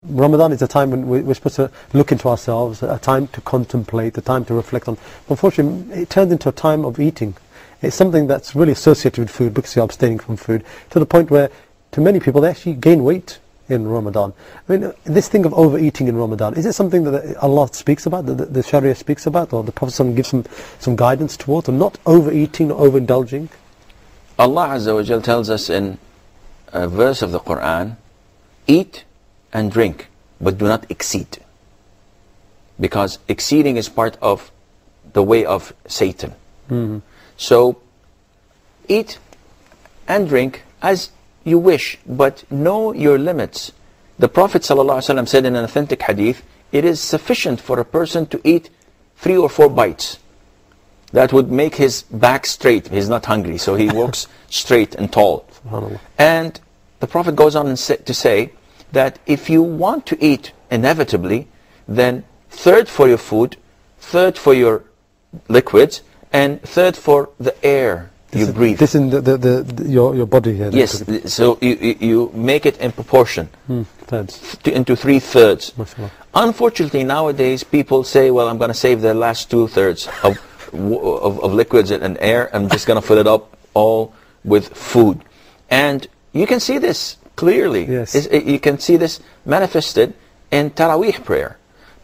Ramadan is a time when we're supposed to look into ourselves, a time to contemplate, a time to reflect on. Unfortunately, it turns into a time of eating. It's something that's really associated with food because you're abstaining from food, to the point where, to many people, they actually gain weight in Ramadan. I mean, this thing of overeating in Ramadan, is it something that Allah speaks about, that the Sharia speaks about, or the Prophet gives some guidance towards, or not overeating, not overindulging? Allah Azza wa Jal tells us in a verse of the Quran, eat and drink, but do not exceed. Because exceeding is part of the way of Satan. Mm-hmm. So, eat and drink as you wish, but know your limits. The Prophet ﷺ said in an authentic hadith, it is sufficient for a person to eat 3 or 4 bites. That would make his back straight. He's not hungry, so he walks straight and tall. And the Prophet goes on to say that if you want to eat inevitably, then 3rd for your food, 3rd for your liquids, and 3rd for the air you breathe. This in your body here? Yes, so you make it in proportion. Thirds. Into 3/3. Unfortunately, nowadays people say, well, I'm going to save the last 2/3 of liquids and air. I'm just going to fill it up all with food. And you can see this clearly. Yes. You can see this manifested in Taraweeh prayer.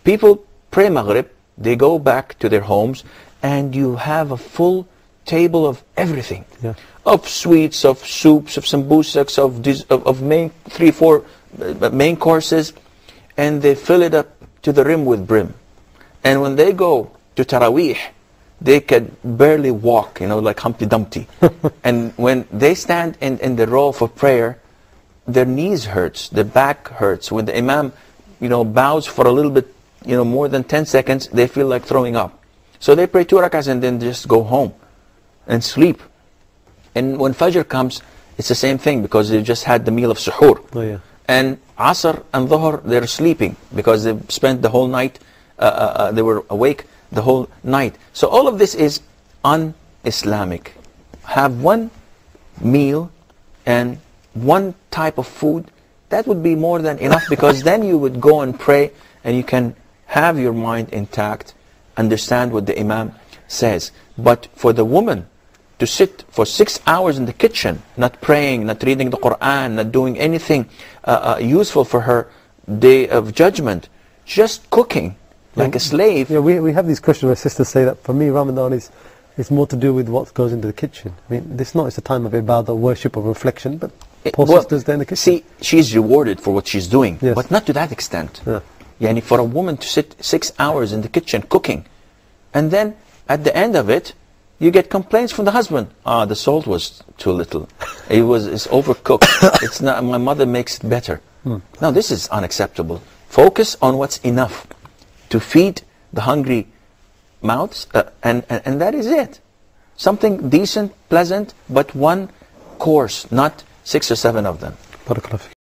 People pray Maghrib, they go back to their homes, and you have a full table of everything. Yeah. Of sweets, of soups, of sambusaks, of main 3-4 main courses, and they fill it up to the rim with brim. And when they go to Taraweeh, they can barely walk, like Humpty Dumpty. And when they stand in the row for prayer, their knees hurts, their back hurts. When the Imam, bows for a little bit, more than 10 seconds, they feel like throwing up. So they pray 2 rakahs and then just go home and sleep. And when Fajr comes, it's the same thing, because they just had the meal of suhoor. Oh, yeah. And Asr and Dhuhr, they're sleeping because they spent the whole night, they were awake the whole night. So all of this is un-Islamic. Have one meal and one type of food, that would be more than enough, because then you would go and pray and you can have your mind intact, understand what the Imam says. But for the woman to sit for 6 hours in the kitchen, not praying, not reading the Quran, not doing anything useful for her day of judgment, just cooking like a slave. Yeah, we have these questions where sisters say that for me Ramadan is more to do with what goes into the kitchen. I mean, it's a time of ibadah, worship, or reflection, but poor sisters there in the kitchen. See, she's rewarded for what she's doing, yes, but not to that extent. Yeah. Yani for a woman to sit 6 hours in the kitchen cooking, and then at the end of it, you get complaints from the husband. The salt was too little. It's overcooked. It's not. My mother makes it better. Now this is unacceptable. Focus on what's enough to feed the hungry mouths, and that is it. Something decent, pleasant, but one course, not 6 or 7 of them. Barakallah.